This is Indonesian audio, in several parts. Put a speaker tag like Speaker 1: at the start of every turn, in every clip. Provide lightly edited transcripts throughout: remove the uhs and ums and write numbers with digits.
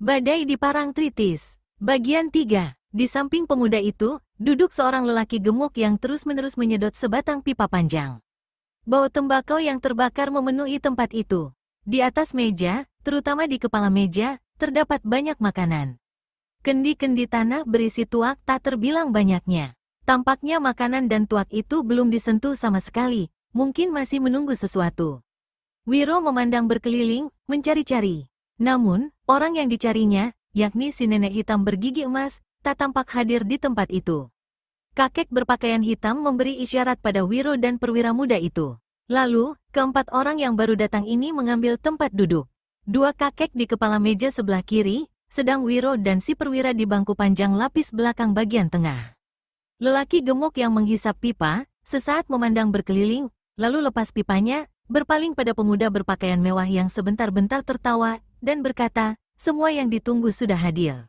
Speaker 1: Badai di Parangtritis. Bagian 3. Di samping pemuda itu, duduk seorang lelaki gemuk yang terus-menerus menyedot sebatang pipa panjang. Bau tembakau yang terbakar memenuhi tempat itu. Di atas meja, terutama di kepala meja, terdapat banyak makanan. Kendi-kendi tanah berisi tuak tak terbilang banyaknya. Tampaknya makanan dan tuak itu belum disentuh sama sekali, mungkin masih menunggu sesuatu. Wiro memandang berkeliling, mencari-cari. Namun, orang yang dicarinya, yakni si nenek hitam bergigi emas, tak tampak hadir di tempat itu. Kakek berpakaian hitam memberi isyarat pada Wiro dan perwira muda itu. Lalu, keempat orang yang baru datang ini mengambil tempat duduk. Dua kakek di kepala meja sebelah kiri, sedang Wiro dan si perwira di bangku panjang lapis belakang bagian tengah. Lelaki gemuk yang menghisap pipa, sesaat memandang berkeliling, lalu lepas pipanya, berpaling pada pemuda berpakaian mewah yang sebentar-bentar tertawa, dan berkata, "Semua yang ditunggu sudah hadir.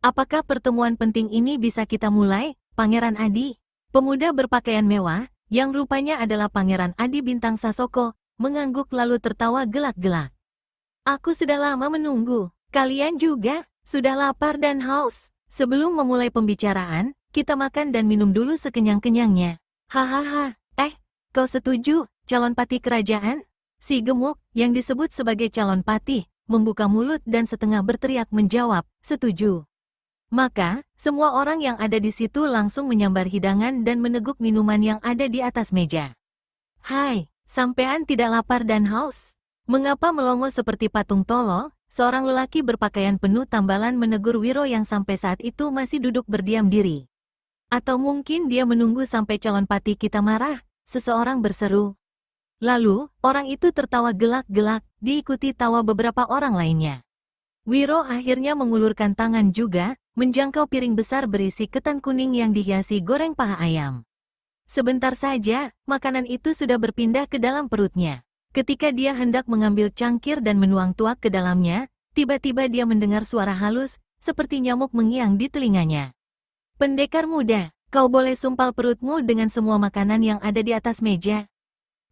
Speaker 1: Apakah pertemuan penting ini bisa kita mulai, Pangeran Adi?" Pemuda berpakaian mewah, yang rupanya adalah Pangeran Adi Bintang Sasoko, mengangguk lalu tertawa gelak-gelak. "Aku sudah lama menunggu. Kalian juga, sudah lapar dan haus. Sebelum memulai pembicaraan, kita makan dan minum dulu sekenyang-kenyangnya. Hahaha, kau setuju, calon patih kerajaan?" Si gemuk, yang disebut sebagai calon patih, membuka mulut dan setengah berteriak menjawab, "Setuju." Maka, semua orang yang ada di situ langsung menyambar hidangan dan meneguk minuman yang ada di atas meja. "Hai, sampean tidak lapar dan haus? Mengapa melongo seperti patung tolol?" Seorang lelaki berpakaian penuh tambalan menegur Wiro yang sampai saat itu masih duduk berdiam diri. "Atau mungkin dia menunggu sampai calon patih kita marah?" seseorang berseru. Lalu, orang itu tertawa gelak-gelak, diikuti tawa beberapa orang lainnya. Wiro akhirnya mengulurkan tangan juga, menjangkau piring besar berisi ketan kuning yang dihiasi goreng paha ayam. Sebentar saja, makanan itu sudah berpindah ke dalam perutnya. Ketika dia hendak mengambil cangkir dan menuang tuak ke dalamnya, tiba-tiba dia mendengar suara halus, seperti nyamuk mengiang di telinganya. "Pendekar muda, kau boleh sumpal perutmu dengan semua makanan yang ada di atas meja.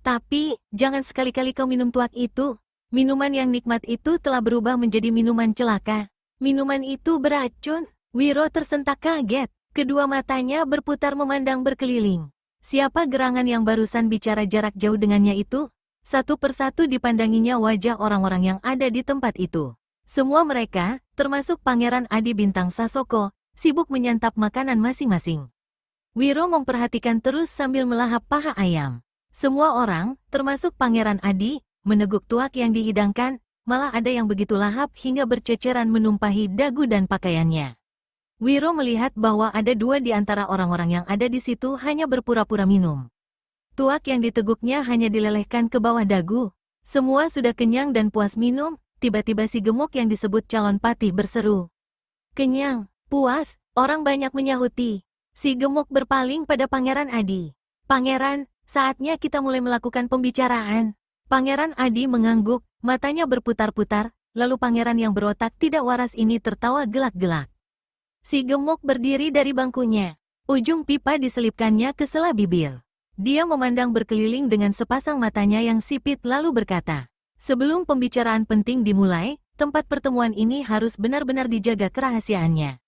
Speaker 1: Tapi, jangan sekali-kali kau minum tuak itu. Minuman yang nikmat itu telah berubah menjadi minuman celaka. Minuman itu beracun." Wiro tersentak kaget. Kedua matanya berputar memandang berkeliling. Siapa gerangan yang barusan bicara jarak jauh dengannya itu? Satu persatu dipandanginya wajah orang-orang yang ada di tempat itu. Semua mereka, termasuk Pangeran Adi Bintang Sasoko, sibuk menyantap makanan masing-masing. Wiro memperhatikan terus sambil melahap paha ayam. Semua orang, termasuk Pangeran Adi, meneguk tuak yang dihidangkan, malah ada yang begitu lahap hingga berceceran menumpahi dagu dan pakaiannya. Wiro melihat bahwa ada dua di antara orang-orang yang ada di situ hanya berpura-pura minum. Tuak yang diteguknya hanya dilelehkan ke bawah dagu. Semua sudah kenyang dan puas minum, tiba-tiba si gemuk yang disebut calon patih berseru. "Kenyang, puas," orang banyak menyahuti. Si gemuk berpaling pada Pangeran Adi. "Pangeran, saatnya kita mulai melakukan pembicaraan." Pangeran Adi mengangguk, matanya berputar-putar, lalu pangeran yang berotak tidak waras ini tertawa gelak-gelak. Si gemuk berdiri dari bangkunya. Ujung pipa diselipkannya ke sela bibir. Dia memandang berkeliling dengan sepasang matanya yang sipit lalu berkata, "Sebelum pembicaraan penting dimulai, tempat pertemuan ini harus benar-benar dijaga kerahasiaannya.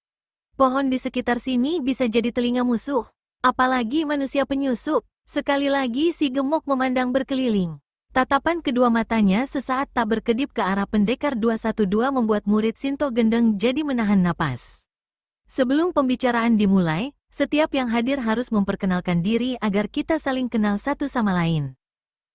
Speaker 1: Pohon di sekitar sini bisa jadi telinga musuh, apalagi manusia penyusup." Sekali lagi si gemuk memandang berkeliling. Tatapan kedua matanya sesaat tak berkedip ke arah pendekar 212 membuat murid Sinto Gendeng jadi menahan napas. Sebelum pembicaraan dimulai, setiap yang hadir harus memperkenalkan diri agar kita saling kenal satu sama lain.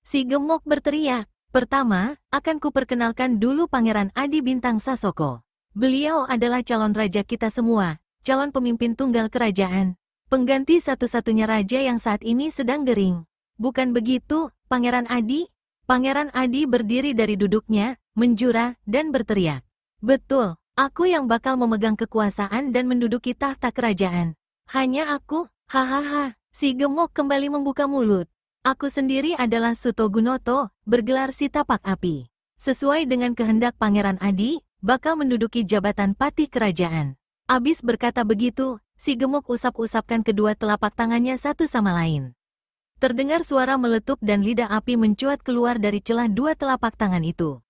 Speaker 1: Si gemuk berteriak, "Pertama, akan kuperkenalkan dulu Pangeran Adi Bintang Sasoko. Beliau adalah calon raja kita semua, calon pemimpin tunggal kerajaan. Pengganti satu-satunya raja yang saat ini sedang gering. Bukan begitu, Pangeran Adi?" Pangeran Adi berdiri dari duduknya, menjura, dan berteriak. "Betul, aku yang bakal memegang kekuasaan dan menduduki tahta kerajaan. Hanya aku, hahaha." Si gemuk kembali membuka mulut. "Aku sendiri adalah Sutogunoto, bergelar si tapak api. Sesuai dengan kehendak Pangeran Adi, bakal menduduki jabatan patih kerajaan." Abis berkata begitu, si gemuk usap-usapkan kedua telapak tangannya satu sama lain. Terdengar suara meletup dan lidah api mencuat keluar dari celah dua telapak tangan itu.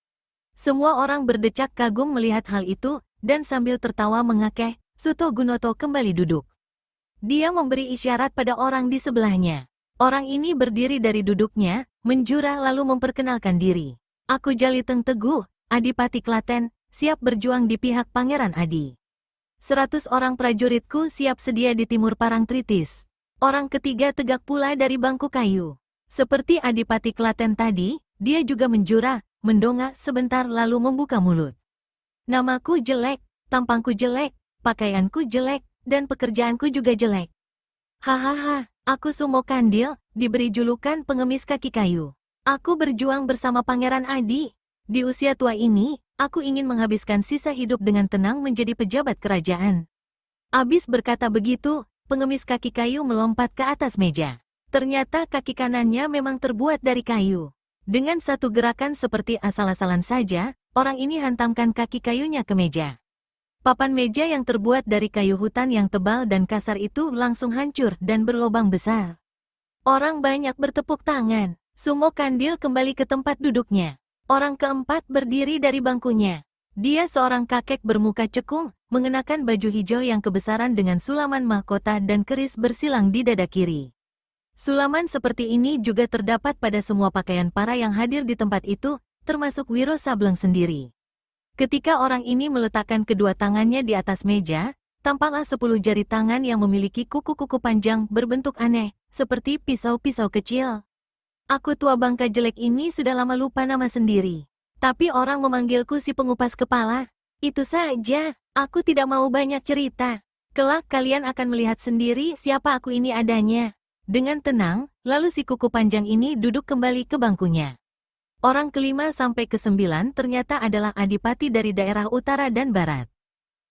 Speaker 1: Semua orang berdecak kagum melihat hal itu, dan sambil tertawa mengakeh, Sutogunoto kembali duduk. Dia memberi isyarat pada orang di sebelahnya. Orang ini berdiri dari duduknya, menjura lalu memperkenalkan diri. Aku Jaliteng Teguh, Adipati Klaten, siap berjuang di pihak Pangeran Adi. 100 orang prajuritku siap sedia di timur Parangtritis. Orang ketiga tegak pula dari bangku kayu. Seperti Adipati Klaten tadi, dia juga menjura, mendongak sebentar lalu membuka mulut. Namaku jelek, tampangku jelek, pakaianku jelek, dan pekerjaanku juga jelek. Hahaha, aku Sumo Kandil, diberi julukan pengemis kaki kayu. Aku berjuang bersama Pangeran Adi. Di usia tua ini, aku ingin menghabiskan sisa hidup dengan tenang menjadi pejabat kerajaan. Abis berkata begitu, pengemis kaki kayu melompat ke atas meja. Ternyata kaki kanannya memang terbuat dari kayu. Dengan satu gerakan seperti asal-asalan saja, orang ini hantamkan kaki kayunya ke meja. Papan meja yang terbuat dari kayu hutan yang tebal dan kasar itu langsung hancur dan berlubang besar. Orang banyak bertepuk tangan. Sumo Kandil kembali ke tempat duduknya. Orang keempat berdiri dari bangkunya. Dia seorang kakek bermuka cekung, mengenakan baju hijau yang kebesaran dengan sulaman mahkota dan keris bersilang di dada kiri. Sulaman seperti ini juga terdapat pada semua pakaian para yang hadir di tempat itu, termasuk Wiro Sableng sendiri. Ketika orang ini meletakkan kedua tangannya di atas meja, tampaklah 10 jari tangan yang memiliki kuku-kuku panjang berbentuk aneh, seperti pisau-pisau kecil. Aku tua bangka jelek ini sudah lama lupa nama sendiri. Tapi orang memanggilku si pengupas kepala. Itu saja, aku tidak mau banyak cerita. Kelak kalian akan melihat sendiri siapa aku ini adanya. Dengan tenang, lalu si kuku panjang ini duduk kembali ke bangkunya. Orang kelima sampai ke-9 ternyata adalah adipati dari daerah utara dan barat.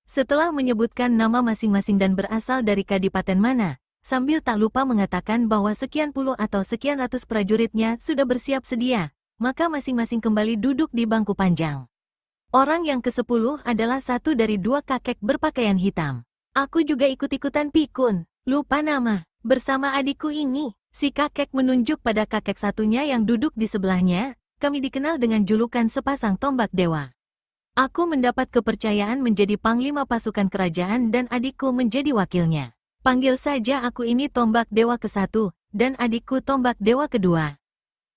Speaker 1: Setelah menyebutkan nama masing-masing dan berasal dari kadipaten mana, sambil tak lupa mengatakan bahwa sekian puluh atau sekian ratus prajuritnya sudah bersiap sedia, maka masing-masing kembali duduk di bangku panjang. Orang yang ke-10 adalah satu dari 2 kakek berpakaian hitam. Aku juga ikut-ikutan pikun, lupa nama, bersama adikku ini. Si kakek menunjuk pada kakek satunya yang duduk di sebelahnya, kami dikenal dengan julukan sepasang tombak dewa. Aku mendapat kepercayaan menjadi panglima pasukan kerajaan dan adikku menjadi wakilnya. Panggil saja aku ini tombak dewa ke-1, dan adikku tombak dewa kedua.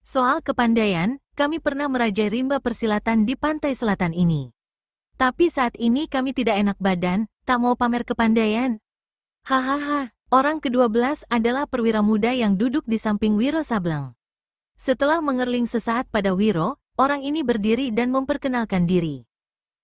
Speaker 1: Soal kepandaian, kami pernah merajai rimba persilatan di pantai selatan ini. Tapi saat ini kami tidak enak badan, tak mau pamer kepandaian. Hahaha, orang ke-12 adalah perwira muda yang duduk di samping Wiro Sableng. Setelah mengerling sesaat pada Wiro, orang ini berdiri dan memperkenalkan diri.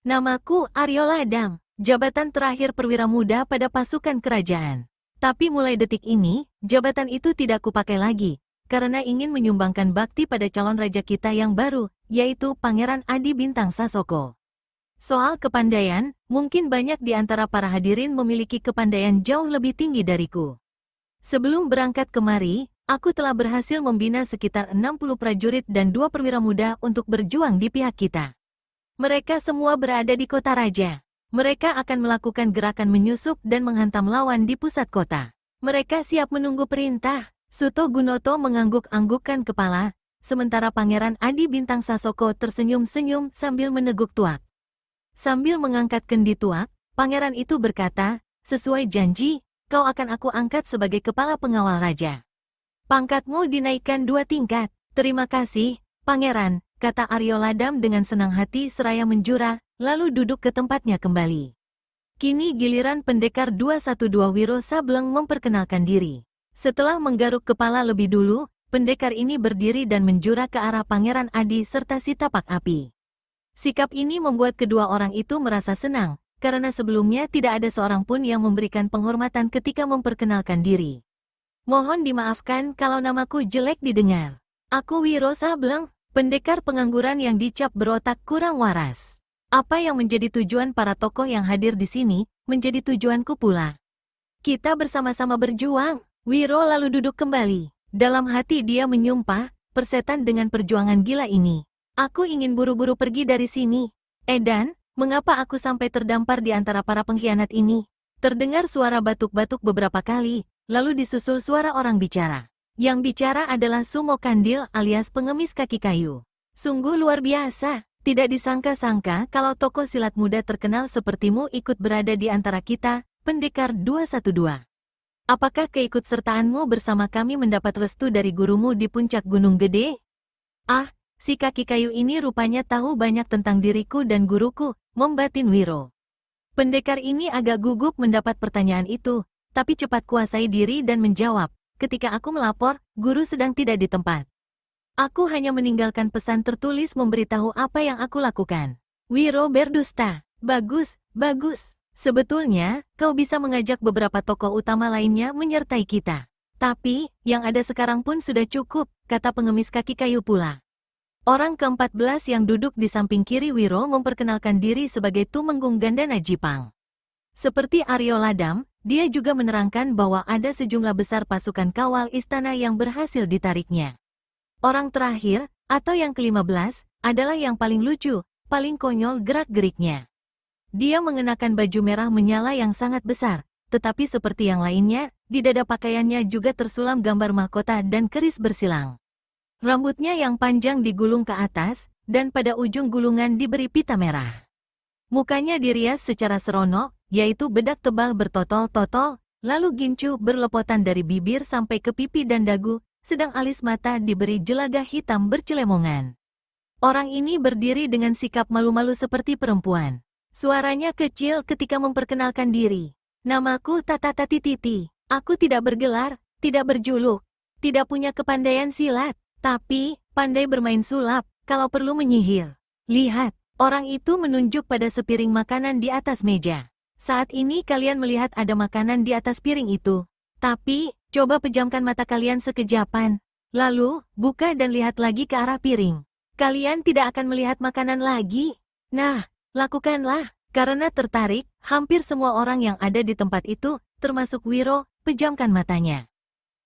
Speaker 1: Namaku Aryo Ladam, jabatan terakhir perwira muda pada pasukan kerajaan. Tapi mulai detik ini, jabatan itu tidak kupakai lagi, karena ingin menyumbangkan bakti pada calon raja kita yang baru, yaitu Pangeran Adi Bintang Sasoko. Soal kepandaian, mungkin banyak di antara para hadirin memiliki kepandaian jauh lebih tinggi dariku. Sebelum berangkat kemari, aku telah berhasil membina sekitar 60 prajurit dan 2 perwira muda untuk berjuang di pihak kita. Mereka semua berada di kota raja. Mereka akan melakukan gerakan menyusup dan menghantam lawan di pusat kota. Mereka siap menunggu perintah. Sutogunoto mengangguk-anggukkan kepala, sementara Pangeran Adi Bintang Sasoko tersenyum-senyum sambil meneguk tuak. Sambil mengangkat kendi tuak, pangeran itu berkata, sesuai janji, kau akan aku angkat sebagai kepala pengawal raja. Pangkatmu dinaikkan 2 tingkat. Terima kasih, pangeran, kata Aryo Ladam dengan senang hati seraya menjura, lalu duduk ke tempatnya kembali. Kini giliran pendekar 212 Wiro Sableng memperkenalkan diri. Setelah menggaruk kepala lebih dulu, pendekar ini berdiri dan menjura ke arah Pangeran Adi serta si tapak api. Sikap ini membuat kedua orang itu merasa senang, karena sebelumnya tidak ada seorang pun yang memberikan penghormatan ketika memperkenalkan diri. Mohon dimaafkan kalau namaku jelek didengar. Aku Wiro Sableng, pendekar pengangguran yang dicap berotak kurang waras. Apa yang menjadi tujuan para tokoh yang hadir di sini, menjadi tujuanku pula. Kita bersama-sama berjuang. Wiro lalu duduk kembali. Dalam hati dia menyumpah, persetan dengan perjuangan gila ini. Aku ingin buru-buru pergi dari sini. Dan, mengapa aku sampai terdampar di antara para pengkhianat ini? Terdengar suara batuk-batuk beberapa kali, lalu disusul suara orang bicara. Yang bicara adalah Sumo Kandil alias pengemis kaki kayu. Sungguh luar biasa. Tidak disangka-sangka kalau tokoh silat muda terkenal sepertimu ikut berada di antara kita, Pendekar 212. Apakah keikutsertaanmu bersama kami mendapat restu dari gurumu di puncak Gunung Gede? Ah, si kaki kayu ini rupanya tahu banyak tentang diriku dan guruku, membatin Wiro. Pendekar ini agak gugup mendapat pertanyaan itu, tapi cepat kuasai diri dan menjawab, ketika aku melapor, guru sedang tidak di tempat. Aku hanya meninggalkan pesan tertulis memberitahu apa yang aku lakukan. Wiro berdusta. Bagus, bagus. Sebetulnya, kau bisa mengajak beberapa tokoh utama lainnya menyertai kita. Tapi, yang ada sekarang pun sudah cukup, kata pengemis kaki kayu pula. Orang ke-14 yang duduk di samping kiri Wiro memperkenalkan diri sebagai Tumenggung Gandana Jipang. Seperti Aryo Ladam, dia juga menerangkan bahwa ada sejumlah besar pasukan kawal istana yang berhasil ditariknya. Orang terakhir, atau yang ke-15, adalah yang paling lucu, paling konyol gerak-geriknya. Dia mengenakan baju merah menyala yang sangat besar, tetapi seperti yang lainnya, di dada pakaiannya juga tersulam gambar mahkota dan keris bersilang. Rambutnya yang panjang digulung ke atas, dan pada ujung gulungan diberi pita merah. Mukanya dirias secara seronok, yaitu bedak tebal bertotol-totol, lalu gincu berlepotan dari bibir sampai ke pipi dan dagu, sedang alis mata diberi jelaga hitam bercelemongan. Orang ini berdiri dengan sikap malu-malu seperti perempuan. Suaranya kecil ketika memperkenalkan diri. Namaku Tatatati Titi. Aku tidak bergelar, tidak berjuluk, tidak punya kepandaian silat, tapi pandai bermain sulap, kalau perlu menyihir. Lihat, orang itu menunjuk pada sepiring makanan di atas meja. Saat ini kalian melihat ada makanan di atas piring itu. Tapi, coba pejamkan mata kalian sekejapan. Lalu, buka dan lihat lagi ke arah piring. Kalian tidak akan melihat makanan lagi. Nah, lakukanlah. Karena tertarik, hampir semua orang yang ada di tempat itu, termasuk Wiro, pejamkan matanya.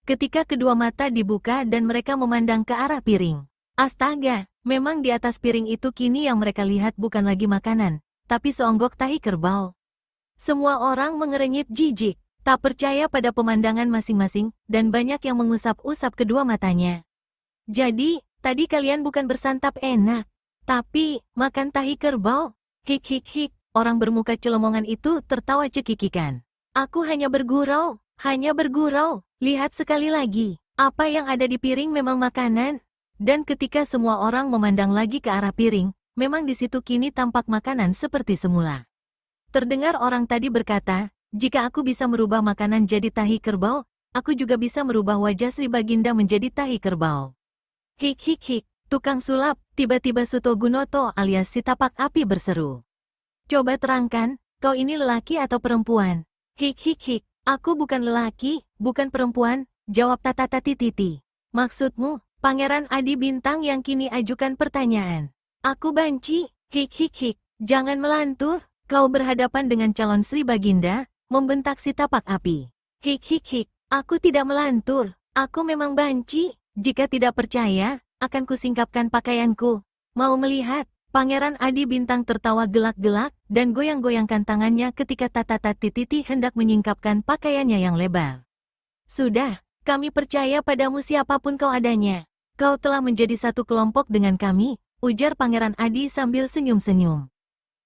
Speaker 1: Ketika kedua mata dibuka dan mereka memandang ke arah piring. Astaga, memang di atas piring itu kini yang mereka lihat bukan lagi makanan, tapi seonggok tahi kerbau. Semua orang mengerenyit jijik. Tak percaya pada pemandangan masing-masing, dan banyak yang mengusap-usap kedua matanya. Jadi, tadi kalian bukan bersantap enak, tapi makan tahi kerbau? Hik hik hik, orang bermuka celemongan itu tertawa cekikikan. Aku hanya bergurau, lihat sekali lagi, apa yang ada di piring memang makanan. Dan ketika semua orang memandang lagi ke arah piring, memang di situ kini tampak makanan seperti semula. Terdengar orang tadi berkata, jika aku bisa merubah makanan jadi tahi kerbau, aku juga bisa merubah wajah Sri Baginda menjadi tahi kerbau. Hik hik hik, tukang sulap, tiba-tiba Sutogunoto alias si tapak api berseru. Coba terangkan, kau ini lelaki atau perempuan? Hik hik hik, aku bukan lelaki, bukan perempuan, jawab Tatatati Titi. Maksudmu, Pangeran Adi Bintang yang kini ajukan pertanyaan. Aku banci, hik hik hik, jangan melantur, kau berhadapan dengan calon Sri Baginda, membentak si tapak api. Hik hik hik, aku tidak melantur, aku memang banci. Jika tidak percaya, akan kusingkapkan pakaianku. Mau melihat? Pangeran Adi Bintang tertawa gelak-gelak dan goyang-goyangkan tangannya ketika Tatatati Titi hendak menyingkapkan pakaiannya yang lebar. Sudah, kami percaya padamu siapapun kau adanya. Kau telah menjadi satu kelompok dengan kami, ujar Pangeran Adi sambil senyum-senyum.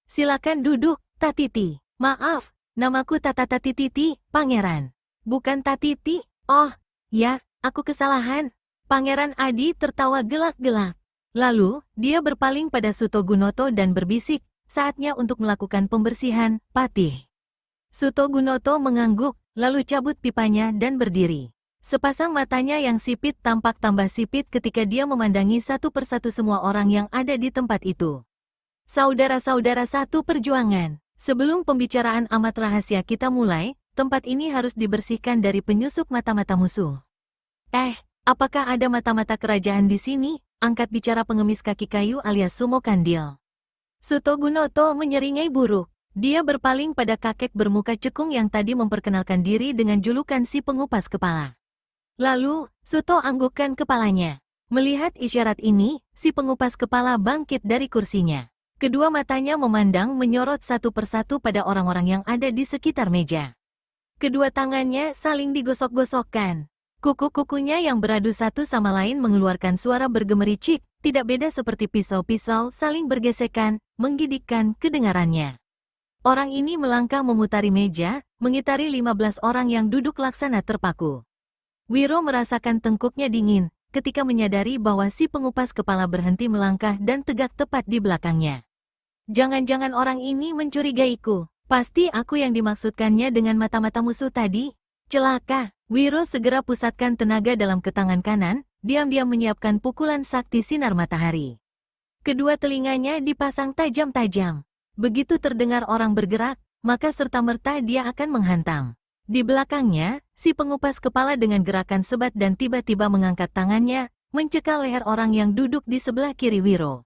Speaker 1: Silakan duduk, Tatiti. Maaf. Namaku Tatatati Titi, Pangeran. Bukan Tatiti. Oh, ya, aku kesalahan. Pangeran Adi tertawa gelak-gelak. Lalu, dia berpaling pada Sutogunoto dan berbisik, saatnya untuk melakukan pembersihan, Patih. Sutogunoto mengangguk, lalu cabut pipanya dan berdiri. Sepasang matanya yang sipit tampak tambah sipit ketika dia memandangi satu persatu semua orang yang ada di tempat itu. Saudara-saudara satu perjuangan. Sebelum pembicaraan amat rahasia kita mulai, tempat ini harus dibersihkan dari penyusup mata-mata musuh. Apakah ada mata-mata kerajaan di sini? Angkat bicara pengemis kaki kayu alias Sumo Kandil. Sutogunoto menyeringai buruk. Dia berpaling pada kakek bermuka cekung yang tadi memperkenalkan diri dengan julukan si pengupas kepala. Lalu, Suto anggukkan kepalanya. Melihat isyarat ini, si pengupas kepala bangkit dari kursinya. Kedua matanya memandang menyorot satu persatu pada orang-orang yang ada di sekitar meja. Kedua tangannya saling digosok-gosokkan. Kuku-kukunya yang beradu satu sama lain mengeluarkan suara bergemericik, tidak beda seperti pisau-pisau saling bergesekan, menggigitkan kedengarannya. Orang ini melangkah memutari meja, mengitari 15 orang yang duduk laksana terpaku. Wiro merasakan tengkuknya dingin, ketika menyadari bahwa si pengupas kepala berhenti melangkah dan tegak tepat di belakangnya. Jangan-jangan orang ini mencurigaiku. Pasti aku yang dimaksudkannya dengan mata-mata musuh tadi. Celaka. Wiro segera pusatkan tenaga dalam ke tangan kanan, diam-diam menyiapkan pukulan sakti sinar matahari. Kedua telinganya dipasang tajam-tajam. Begitu terdengar orang bergerak, maka serta-merta dia akan menghantam. Di belakangnya, si pengupas kepala dengan gerakan sebat dan tiba-tiba mengangkat tangannya, mencekal leher orang yang duduk di sebelah kiri Wiro.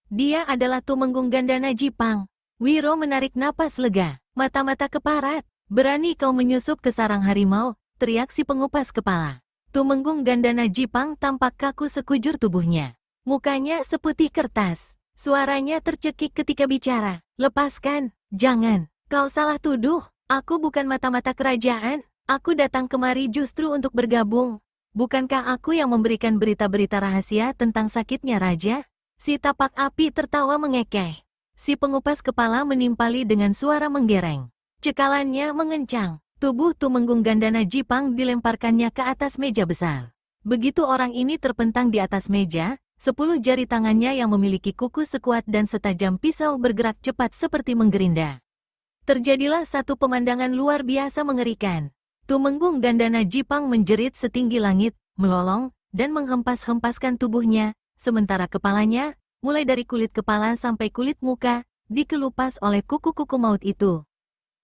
Speaker 1: Dia adalah Tumenggung Gandana Jipang. Wiro menarik napas lega, mata-mata keparat. Berani kau menyusup ke sarang harimau, teriak si pengupas kepala. Tumenggung Gandana Jipang tampak kaku sekujur tubuhnya. Mukanya seputih kertas. Suaranya tercekik ketika bicara. Lepaskan, jangan, kau salah tuduh. Aku bukan mata-mata kerajaan. Aku datang kemari justru untuk bergabung. Bukankah aku yang memberikan berita-berita rahasia tentang sakitnya raja? Si tapak api tertawa mengekeh. Si pengupas kepala menimpali dengan suara menggereng. Cekalannya mengencang. Tubuh Tumenggung Gandana Jipang dilemparkannya ke atas meja besar. Begitu orang ini terpentang di atas meja, 10 jari tangannya yang memiliki kuku sekuat dan setajam pisau bergerak cepat seperti menggerinda. Terjadilah satu pemandangan luar biasa mengerikan. Tumenggung Gandana Jipang menjerit setinggi langit, melolong, dan menghempas-hempaskan tubuhnya, sementara kepalanya, mulai dari kulit kepala sampai kulit muka, dikelupas oleh kuku-kuku maut itu.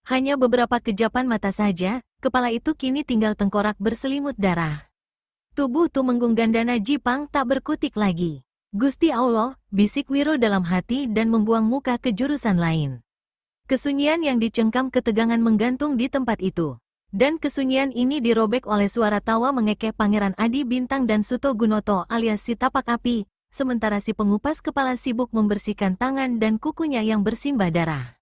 Speaker 1: Hanya beberapa kejapan mata saja, kepala itu kini tinggal tengkorak berselimut darah. Tubuh Tumenggung Gandana Jipang tak berkutik lagi. Gusti Allah, bisik Wiro dalam hati dan membuang muka ke jurusan lain. Kesunyian yang dicengkam ketegangan menggantung di tempat itu. Dan kesunyian ini dirobek oleh suara tawa mengekeh Pangeran Adi Bintang dan Suto Gunoto alias si tapak api, sementara si pengupas kepala sibuk membersihkan tangan dan kukunya yang bersimbah darah.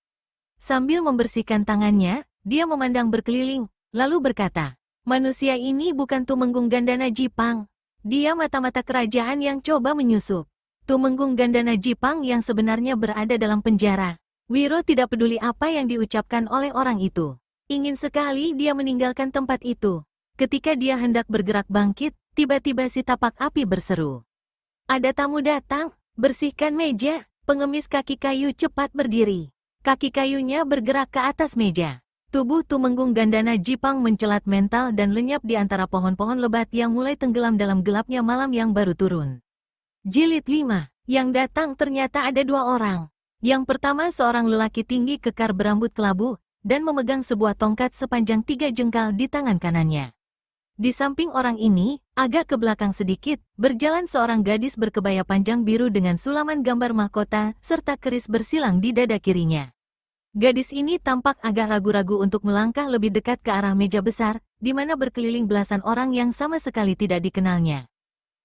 Speaker 1: Sambil membersihkan tangannya, dia memandang berkeliling, lalu berkata, manusia ini bukan Tumenggung Gandana Jipang. Dia mata-mata kerajaan yang coba menyusup. Tumenggung Gandana Jipang yang sebenarnya berada dalam penjara. Wiro tidak peduli apa yang diucapkan oleh orang itu. Ingin sekali dia meninggalkan tempat itu. Ketika dia hendak bergerak bangkit, tiba-tiba si tapak api berseru. Ada tamu datang, bersihkan meja. Pengemis kaki kayu cepat berdiri. Kaki kayunya bergerak ke atas meja. Tubuh Tumenggung Gandana Jipang mencelat mental dan lenyap di antara pohon-pohon lebat yang mulai tenggelam dalam gelapnya malam yang baru turun. Jilid 5. Yang datang ternyata ada 2 orang. Yang pertama seorang lelaki tinggi kekar berambut kelabu, dan memegang sebuah tongkat sepanjang 3 jengkal di tangan kanannya. Di samping orang ini, agak ke belakang sedikit, berjalan seorang gadis berkebaya panjang biru dengan sulaman gambar mahkota, serta keris bersilang di dada kirinya. Gadis ini tampak agak ragu-ragu untuk melangkah lebih dekat ke arah meja besar, di mana berkeliling belasan orang yang sama sekali tidak dikenalnya.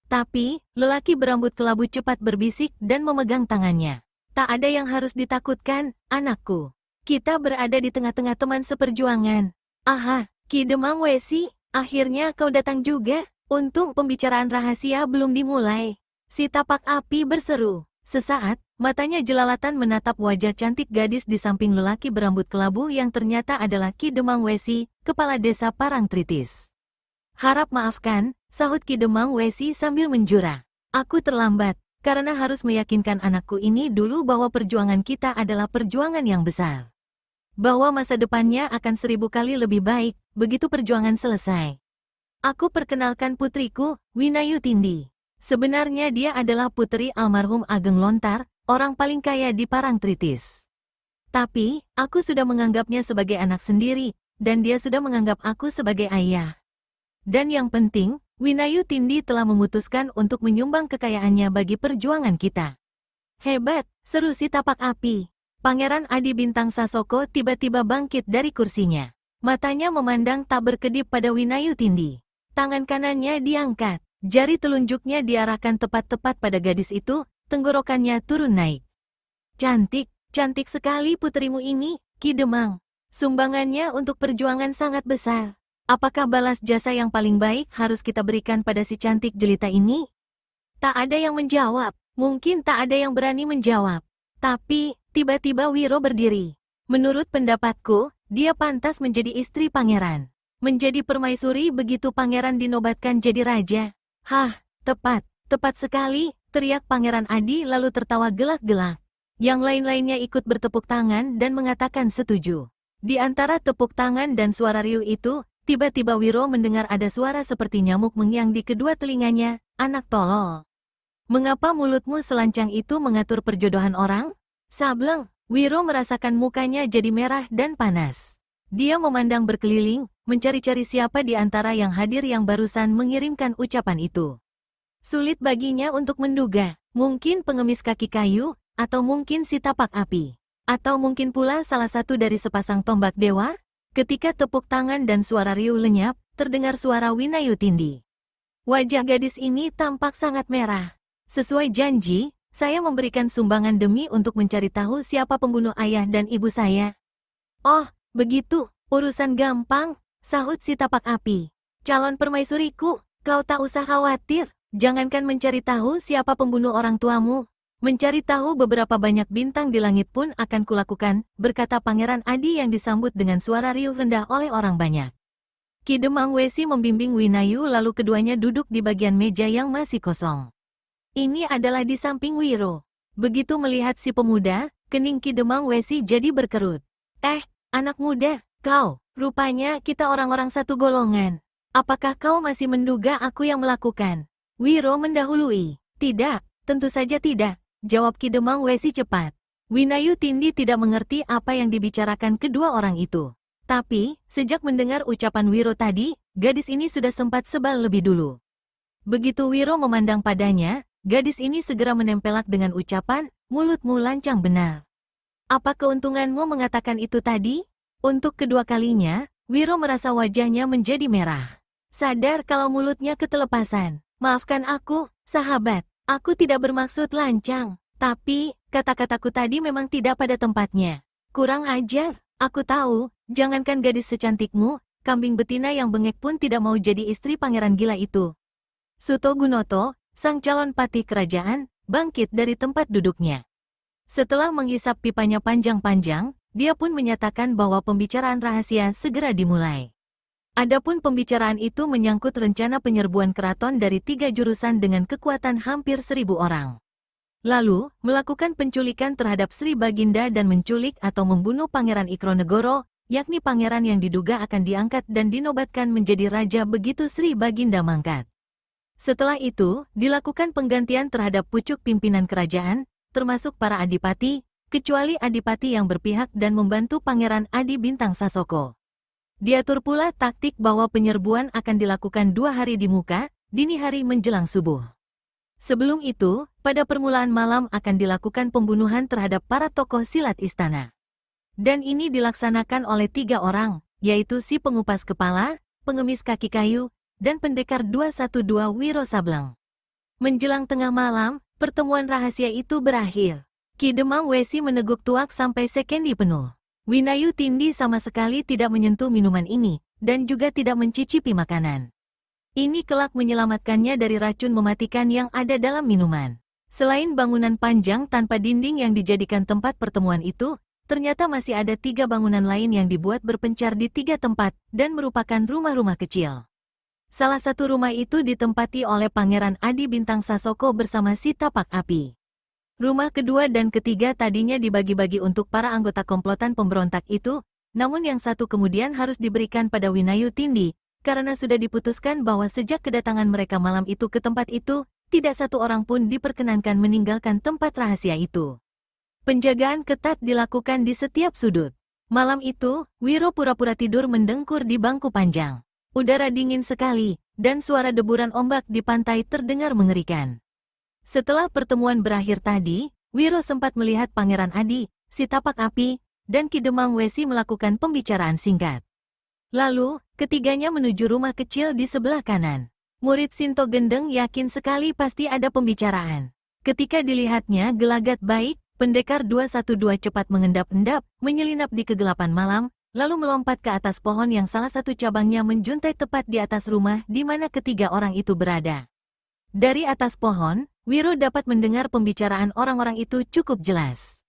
Speaker 1: Tapi, lelaki berambut kelabu cepat berbisik dan memegang tangannya. Tak ada yang harus ditakutkan, anakku. Kita berada di tengah-tengah teman seperjuangan. Aha, Ki Demang Wesi, akhirnya kau datang juga. Untung pembicaraan rahasia belum dimulai. Si tapak api berseru. Sesaat, matanya jelalatan menatap wajah cantik gadis di samping lelaki berambut kelabu yang ternyata adalah Ki Demang Wesi, kepala desa Parangtritis. Harap maafkan, sahut Ki Demang Wesi sambil menjura. Aku terlambat, karena harus meyakinkan anakku ini dulu bahwa perjuangan kita adalah perjuangan yang besar. Bahwa masa depannya akan 1000 kali lebih baik, begitu perjuangan selesai. Aku perkenalkan putriku, Winayu Tindi. Sebenarnya dia adalah putri almarhum Ageng Lontar, orang paling kaya di Parangtritis. Tapi, aku sudah menganggapnya sebagai anak sendiri, dan dia sudah menganggap aku sebagai ayah. Dan yang penting, Winayu Tindi telah memutuskan untuk menyumbang kekayaannya bagi perjuangan kita. Hebat, seru si tapak api. Pangeran Adi Bintang Sasoko tiba-tiba bangkit dari kursinya. Matanya memandang tak berkedip pada Winayu Tindi. Tangan kanannya diangkat. Jari telunjuknya diarahkan tepat-tepat pada gadis itu, tenggorokannya turun naik. Cantik, cantik sekali putrimu ini, Ki Demang. Sumbangannya untuk perjuangan sangat besar. Apakah balas jasa yang paling baik harus kita berikan pada si cantik jelita ini? Tak ada yang menjawab. Mungkin tak ada yang berani menjawab. Tapi, tiba-tiba Wiro berdiri. Menurut pendapatku, dia pantas menjadi istri pangeran. Menjadi permaisuri begitu pangeran dinobatkan jadi raja. Hah, tepat sekali, teriak Pangeran Adi lalu tertawa gelak-gelak. Yang lain-lainnya ikut bertepuk tangan dan mengatakan setuju. Di antara tepuk tangan dan suara riuh itu, tiba-tiba Wiro mendengar ada suara seperti nyamuk mengiang di kedua telinganya, anak tolol. Mengapa mulutmu selancang itu mengatur perjodohan orang? Sableng, Wiro merasakan mukanya jadi merah dan panas. Dia memandang berkeliling, mencari-cari siapa di antara yang hadir yang barusan mengirimkan ucapan itu. Sulit baginya untuk menduga, mungkin pengemis kaki kayu, atau mungkin si tapak api. Atau mungkin pula salah satu dari sepasang tombak dewa? Ketika tepuk tangan dan suara riuh lenyap, terdengar suara Winayu Tindi. Wajah gadis ini tampak sangat merah. Sesuai janji, saya memberikan sumbangan demi untuk mencari tahu siapa pembunuh ayah dan ibu saya. Oh, begitu, urusan gampang, sahut si tapak api. Calon permaisuriku, kau tak usah khawatir, jangankan mencari tahu siapa pembunuh orang tuamu. Mencari tahu beberapa banyak bintang di langit pun akan kulakukan, berkata Pangeran Adi yang disambut dengan suara riuh rendah oleh orang banyak. Ki Demang Wesi membimbing Winayu lalu keduanya duduk di bagian meja yang masih kosong. Ini adalah di samping Wiro. Begitu melihat si pemuda, kening Ki Demang Wesi jadi berkerut. Anak muda, kau, rupanya kita orang-orang satu golongan. Apakah kau masih menduga aku yang melakukan? Wiro mendahului. Tidak, tentu saja tidak, jawab Ki Demang Wesi cepat. Winayu Tindi tidak mengerti apa yang dibicarakan kedua orang itu. Tapi, sejak mendengar ucapan Wiro tadi, gadis ini sudah sempat sebal lebih dulu. Begitu Wiro memandang padanya, gadis ini segera menempelak dengan ucapan, mulutmu lancang benar. Apa keuntunganmu mengatakan itu tadi? Untuk kedua kalinya, Wiro merasa wajahnya menjadi merah. Sadar kalau mulutnya ketelepasan. Maafkan aku, sahabat. Aku tidak bermaksud lancang. Tapi, kata-kataku tadi memang tidak pada tempatnya. Kurang ajar. Aku tahu, jangankan gadis secantikmu, kambing betina yang bengek pun tidak mau jadi istri pangeran gila itu. Suto Gunoto, sang calon patih kerajaan, bangkit dari tempat duduknya. Setelah menghisap pipanya panjang-panjang, dia pun menyatakan bahwa pembicaraan rahasia segera dimulai. Adapun pembicaraan itu menyangkut rencana penyerbuan keraton dari 3 jurusan dengan kekuatan hampir 1000 orang. Lalu, melakukan penculikan terhadap Sri Baginda dan menculik atau membunuh Pangeran Ikronegoro, yakni pangeran yang diduga akan diangkat dan dinobatkan menjadi raja begitu Sri Baginda mangkat. Setelah itu, dilakukan penggantian terhadap pucuk pimpinan kerajaan, termasuk para adipati, kecuali adipati yang berpihak dan membantu Pangeran Adi Bintang Sasoko. Diatur pula taktik bahwa penyerbuan akan dilakukan 2 hari di muka, dini hari menjelang subuh. Sebelum itu, pada permulaan malam akan dilakukan pembunuhan terhadap para tokoh silat istana. Dan ini dilaksanakan oleh 3 orang, yaitu si pengupas kepala, pengemis kaki kayu, dan pendekar 212 Wiro Sableng. Menjelang tengah malam, pertemuan rahasia itu berakhir. Ki Demang Wesi meneguk tuak sampai sekendi penuh. Winayu Tindi sama sekali tidak menyentuh minuman ini, dan juga tidak mencicipi makanan. Ini kelak menyelamatkannya dari racun mematikan yang ada dalam minuman. Selain bangunan panjang tanpa dinding yang dijadikan tempat pertemuan itu, ternyata masih ada 3 bangunan lain yang dibuat berpencar di 3 tempat, dan merupakan rumah-rumah kecil. Salah satu rumah itu ditempati oleh Pangeran Adi Bintang Sasoko bersama si tapak api. Rumah kedua dan ketiga tadinya dibagi-bagi untuk para anggota komplotan pemberontak itu, namun yang satu kemudian harus diberikan pada Winayu Tindi, karena sudah diputuskan bahwa sejak kedatangan mereka malam itu ke tempat itu, tidak satu orang pun diperkenankan meninggalkan tempat rahasia itu. Penjagaan ketat dilakukan di setiap sudut. Malam itu, Wiro pura-pura tidur mendengkur di bangku panjang. Udara dingin sekali, dan suara deburan ombak di pantai terdengar mengerikan. Setelah pertemuan berakhir tadi, Wiro sempat melihat Pangeran Adi, si tapak api, dan Ki Demang Wesi melakukan pembicaraan singkat. Lalu, ketiganya menuju rumah kecil di sebelah kanan. Murid Sinto Gendeng yakin sekali pasti ada pembicaraan. Ketika dilihatnya gelagat baik, pendekar 212 cepat mengendap-endap, menyelinap di kegelapan malam, lalu melompat ke atas pohon yang salah satu cabangnya menjuntai tepat di atas rumah di mana ketiga orang itu berada. Dari atas pohon, Wiro dapat mendengar pembicaraan orang-orang itu cukup jelas.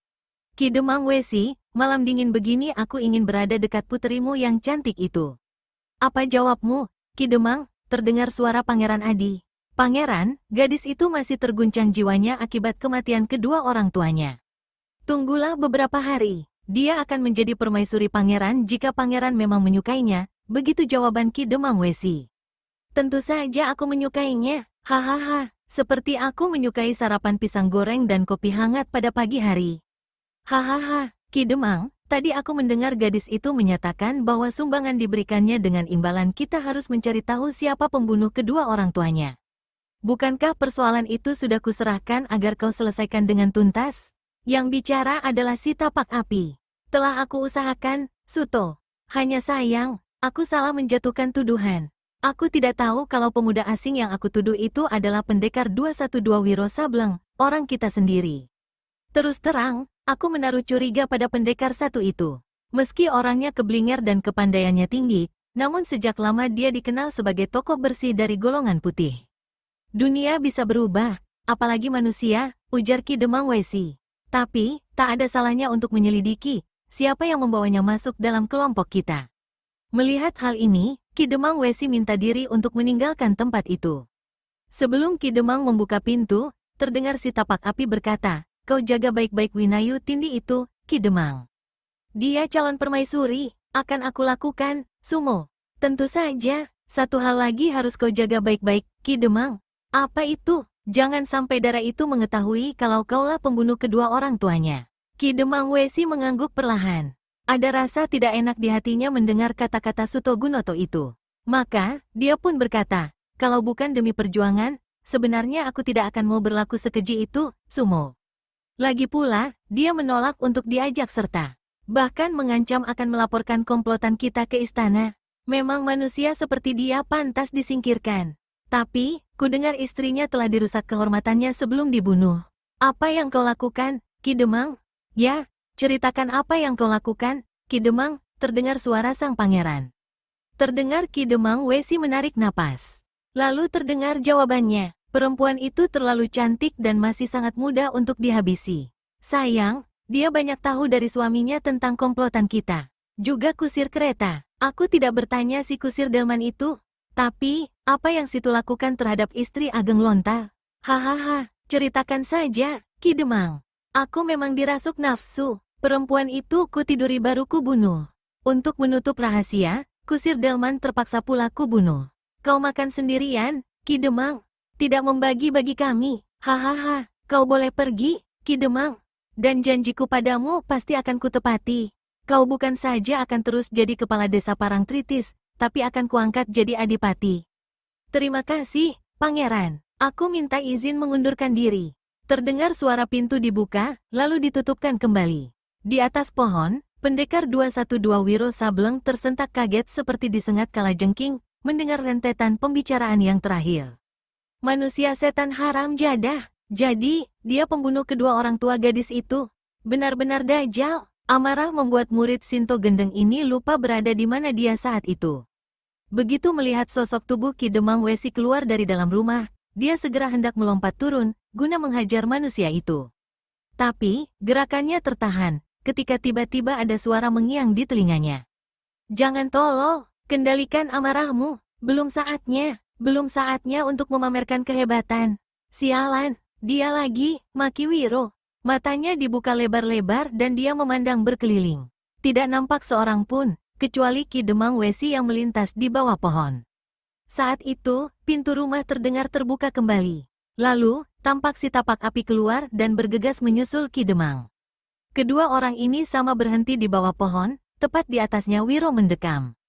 Speaker 1: Ki Demang Wesi, malam dingin begini aku ingin berada dekat puterimu yang cantik itu. Apa jawabmu, Ki Demang? Terdengar suara Pangeran Adi. Pangeran, gadis itu masih terguncang jiwanya akibat kematian kedua orang tuanya. Tunggulah beberapa hari, dia akan menjadi permaisuri pangeran jika pangeran memang menyukainya, begitu jawaban Ki Demang Wesi. Tentu saja aku menyukainya, hahaha, seperti aku menyukai sarapan pisang goreng dan kopi hangat pada pagi hari. Hahaha, Ki Demang, tadi aku mendengar gadis itu menyatakan bahwa sumbangan diberikannya dengan imbalan kita harus mencari tahu siapa pembunuh kedua orang tuanya. Bukankah persoalan itu sudah kuserahkan agar kau selesaikan dengan tuntas? Yang bicara adalah si tapak api. Telah aku usahakan, Suto. Hanya sayang, aku salah menjatuhkan tuduhan. Aku tidak tahu kalau pemuda asing yang aku tuduh itu adalah pendekar 212 Wiro Sableng, orang kita sendiri. Terus terang, aku menaruh curiga pada pendekar satu itu. Meski orangnya keblinger dan kepandaiannya tinggi, namun sejak lama dia dikenal sebagai tokoh bersih dari golongan putih. Dunia bisa berubah, apalagi manusia, ujar Ki Demang Wesi. Tapi, tak ada salahnya untuk menyelidiki siapa yang membawanya masuk dalam kelompok kita. Melihat hal ini, Ki Demang Wesi minta diri untuk meninggalkan tempat itu. Sebelum Ki Demang membuka pintu, terdengar si tapak api berkata, kau jaga baik-baik Winayu Tindi itu, Ki Demang. Dia calon permaisuri, akan aku lakukan, Sumo. Tentu saja, satu hal lagi harus kau jaga baik-baik, Ki Demang. Apa itu? Jangan sampai Dara itu mengetahui kalau kaulah pembunuh kedua orang tuanya. Ki Demang Wesi mengangguk perlahan. Ada rasa tidak enak di hatinya mendengar kata-kata Sutogunoto itu. Maka, dia pun berkata, kalau bukan demi perjuangan, sebenarnya aku tidak akan mau berlaku sekeji itu, Sumo. Lagi pula, dia menolak untuk diajak serta. Bahkan mengancam akan melaporkan komplotan kita ke istana. Memang manusia seperti dia pantas disingkirkan. Tapi, kudengar istrinya telah dirusak kehormatannya sebelum dibunuh. Apa yang kau lakukan, Ki Demang? Ya, ceritakan apa yang kau lakukan, Ki Demang, terdengar suara sang pangeran. Terdengar Ki Demang Wesi menarik napas. Lalu terdengar jawabannya. Perempuan itu terlalu cantik dan masih sangat muda untuk dihabisi. Sayang, dia banyak tahu dari suaminya tentang komplotan kita. Juga kusir kereta. Aku tidak bertanya si kusir delman itu. Tapi, apa yang situ lakukan terhadap istri Ageng Lontar? Hahaha, ceritakan saja, Ki Demang. Aku memang dirasuk nafsu. Perempuan itu ku tiduri baru ku bunuh. Untuk menutup rahasia, kusir delman terpaksa pula ku bunuh. Kau makan sendirian, Ki Demang. Tidak membagi-bagi kami, hahaha, kau boleh pergi, Ki Demang. Dan janjiku padamu pasti akan kutepati. Kau bukan saja akan terus jadi kepala desa Parangtritis, tapi akan kuangkat jadi adipati. Terima kasih, Pangeran. Aku minta izin mengundurkan diri. Terdengar suara pintu dibuka, lalu ditutupkan kembali. Di atas pohon, pendekar 212 Wiro Sableng tersentak kaget seperti disengat kalajengking, mendengar rentetan pembicaraan yang terakhir. Manusia setan haram jadah. Jadi, dia pembunuh kedua orang tua gadis itu. Benar-benar dajal. Amarah membuat murid Sinto Gendeng ini lupa berada di mana dia saat itu. Begitu melihat sosok tubuh Ki Demang Wesi keluar dari dalam rumah, dia segera hendak melompat turun, guna menghajar manusia itu. Tapi, gerakannya tertahan, ketika tiba-tiba ada suara mengiang di telinganya. Jangan tolol, kendalikan amarahmu, belum saatnya. Belum saatnya untuk memamerkan kehebatan. Sialan, dia lagi, maki Wiro. Matanya dibuka lebar-lebar dan dia memandang berkeliling. Tidak nampak seorang pun, kecuali Ki Demang Wesi yang melintas di bawah pohon. Saat itu, pintu rumah terdengar terbuka kembali. Lalu, tampak si tapak api keluar dan bergegas menyusul Ki Demang. Kedua orang ini sama berhenti di bawah pohon, tepat di atasnya Wiro mendekam.